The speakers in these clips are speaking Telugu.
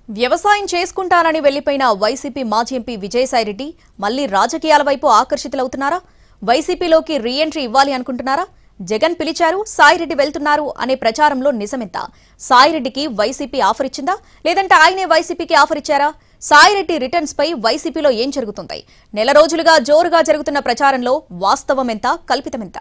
వ్యవసాయం చేసుకుంటానని వెళ్లిపోయిన వైసీపీ మాజీ ఎంపీ విజయసాయిరెడ్డి మళ్లీ రాజకీయాల వైపు ఆకర్షితులవుతున్నారా? వైసీపీలోకి రీఎంట్రీ ఇవ్వాలి అనుకుంటున్నారా? జగన్ పిలిచారు, సాయిరెడ్డి వెళ్తున్నారు అనే ప్రచారంలో నిజమెంత? సాయిరెడ్డికి వైసీపీ ఆఫర్ ఇచ్చిందా, లేదంటే ఆయనే వైసీపీకి ఆఫర్ ఇచ్చారా? సాయిరెడ్డి రిటర్న్స్ పై వైసీపీలో ఏం జరుగుతుంది? నెల రోజులుగా జోరుగా జరుగుతున్న ప్రచారంలో వాస్తవం ఎంత, కల్పితమెంత?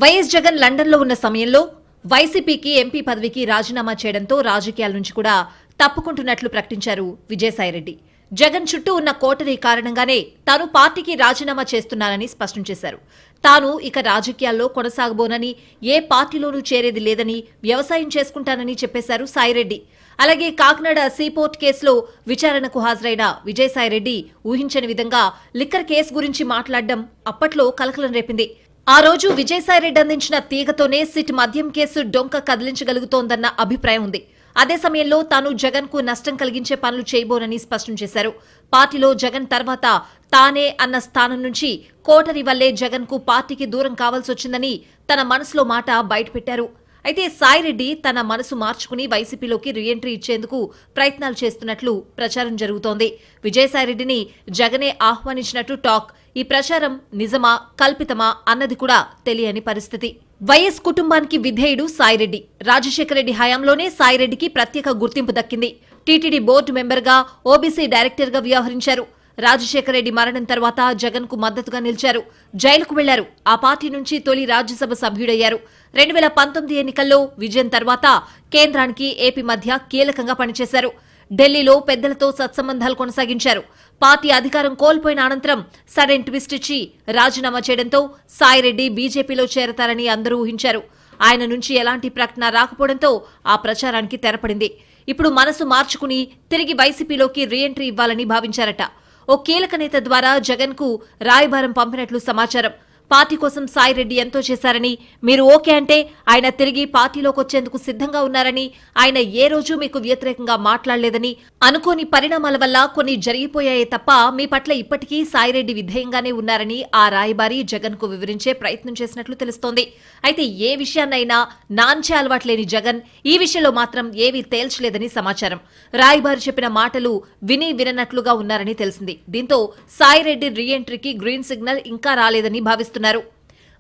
వైఎస్ జగన్ లండన్లో ఉన్న సమయంలో వైసీపీకి ఎంపీ పదవికి రాజీనామా చేయడంతో రాజకీయాల నుంచి కూడా తప్పుకుంటున్నట్లు ప్రకటించారు విజయసాయిరెడ్డి. జగన్ చుట్టూ ఉన్న కోటరీ కారణంగానే తాను పార్టీకి రాజీనామా చేస్తున్నానని స్పష్టం చేశారు. తాను ఇక రాజకీయాల్లో కొనసాగబోనని, ఏ పార్టీలోనూ చేరేది లేదని, వ్యవసాయం చేసుకుంటానని చెప్పేశారు సాయిరెడ్డి. అలాగే కాకినాడ సీపోర్ట్ కేసులో విచారణకు హాజరైన విజయసాయిరెడ్డి ఊహించని విధంగా లిక్కర్ కేసు గురించి మాట్లాడడం అప్పట్లో కలకలం రేపింది. ఆ రోజు విజయసాయిరెడ్డి అందించిన తీగతోనే సిట్ మద్యం కేసు డొంక కదిలించగలుగుతోందన్న అభిప్రాయం ఉంది. అదే సమయంలో తాను జగన్ కు నష్టం కలిగించే పనులు చేయబోనని స్పష్టం చేశారు. పార్టీలో జగన్ తర్వాత తానే అన్న స్థానం నుంచి కోటరీ వల్లే జగన్ కు పార్టీకి దూరం కావాల్సొచ్చిందని తన మనసులో మాట బయటపెట్టారు. అయితే సాయిరెడ్డి తన మనసు మార్చుకుని వైసీపీలోకి రీఎంట్రీ ఇచ్చేందుకు ప్రయత్నాలు చేస్తున్నట్లు ప్రచారం జరుగుతోంది. విజయసాయిరెడ్డిని జగనే ఆహ్వానించినట్టు టాక్. ఈ ప్రచారం నిజమా, కల్పితమా అన్నది కూడా తెలియని పరిస్థితి. వైఎస్ కుటుంబానికి విధేయుడు సాయిరెడ్డి. రాజశేఖర రెడ్డి హయాంలోనే సాయిరెడ్డికి ప్రత్యేక గుర్తింపు దక్కింది. టీటీడీ బోర్డు మెంబర్గా, ఓబీసీ డైరెక్టర్గా వ్యవహరించారు. రాజశేఖర రెడ్డి మరణం తర్వాత జగన్ కు మద్దతుగా నిలిచారు. జైలుకు వెళ్లారు. ఆ పార్టీ నుంచి తొలి రాజ్యసభ సభ్యుడయ్యారు. 2019 ఎన్నికల్లో విజయం తర్వాత కేంద్రానికి ఏపీ మధ్య కీలకంగా పనిచేశారు. ఢిల్లీలో పెద్దలతో సత్సంబంధాలు కొనసాగించారు. పార్టీ అధికారం కోల్పోయిన అనంతరం సడన్ ట్విస్ట్ ఇచ్చి రాజీనామా చేయడంతో సాయిరెడ్డి బీజేపీలో చేరతారని అందరూ ఊహించారు. ఆయన నుంచి ఎలాంటి ప్రకటన రాకపోవడంతో ఆ ప్రచారానికి తెరపడింది. ఇప్పుడు మనసు మార్చుకుని తిరిగి వైసీపీలోకి రీఎంట్రీ ఇవ్వాలని భావించారట. ఓ కీలక నేత ద్వారా జగన్ కు రాయబారం పంపినట్లు సమాచారం. పార్టీ కోసం సాయిరెడ్డి ఎంతో చేశారని, మీరు ఓకే అంటే ఆయన తిరిగి పార్టీలోకి వచ్చేందుకు సిద్ధంగా ఉన్నారని, ఆయన ఏ రోజు మీకు వ్యతిరేకంగా మాట్లాడలేదని, అనుకోని పరిణామాల వల్ల కొన్ని జరిగిపోయాయే తప్ప మీ పట్ల ఇప్పటికీ సాయిరెడ్డి విధేయంగానే ఉన్నారని ఆ రాయబారి జగన్ కు వివరించే ప్రయత్నం చేసినట్లు తెలుస్తోంది. అయితే ఏ విషయాన్నైనా నాంచే అలవాట్లేని జగన్ ఈ విషయంలో మాత్రం ఏవీ తేల్చలేదని సమాచారం. రాయబారి చెప్పిన మాటలు విని విననట్లుగా ఉన్నారని తెలిసింది. దీంతో సాయిరెడ్డి రీఎంట్రీకి గ్రీన్ సిగ్నల్ ఇంకా రాలేదని భావిస్తున్నారు.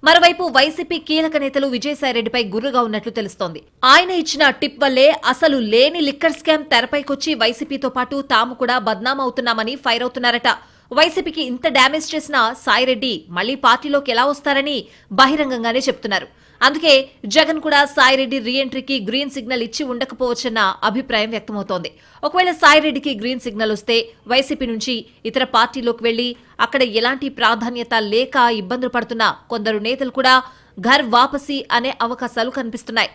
మరోవైపు వైసీపీ కీలక నేతలు విజయసాయిరెడ్డిపై గుర్రుగా ఉన్నట్లు తెలుస్తోంది. ఆయన ఇచ్చిన టిప్ వల్లే అసలు లేని లిక్కర్ స్కామ్ తెరపైకొచ్చి వైసీపీతో పాటు తాము కూడా బద్నాం అవుతున్నామని ఫైర్ అవుతున్నారట. వైసీపీకి ఇంత డ్యామేజ్ చేసిన సాయిరెడ్డి మళ్లీ పార్టీలోకి ఎలా వస్తారని బహిరంగంగానే చెప్తున్నారు. అందుకే జగన్ కూడా సాయిరెడ్డి రీఎంట్రీకి గ్రీన్ సిగ్నల్ ఇచ్చి ఉండకపోవచ్చన్న అభిప్రాయం వ్యక్తమవుతోంది. ఒకవేళ సాయిరెడ్డికి గ్రీన్ సిగ్నల్ వస్తే వైసీపీ నుంచి ఇతర పార్టీలోకి వెళ్లి అక్కడ ఎలాంటి ప్రాధాన్యత లేక ఇబ్బందులు పడుతున్న కొందరు నేతలు కూడా ఘర్ వాపసీ అనే అవకాశాలు కనిపిస్తున్నాయి.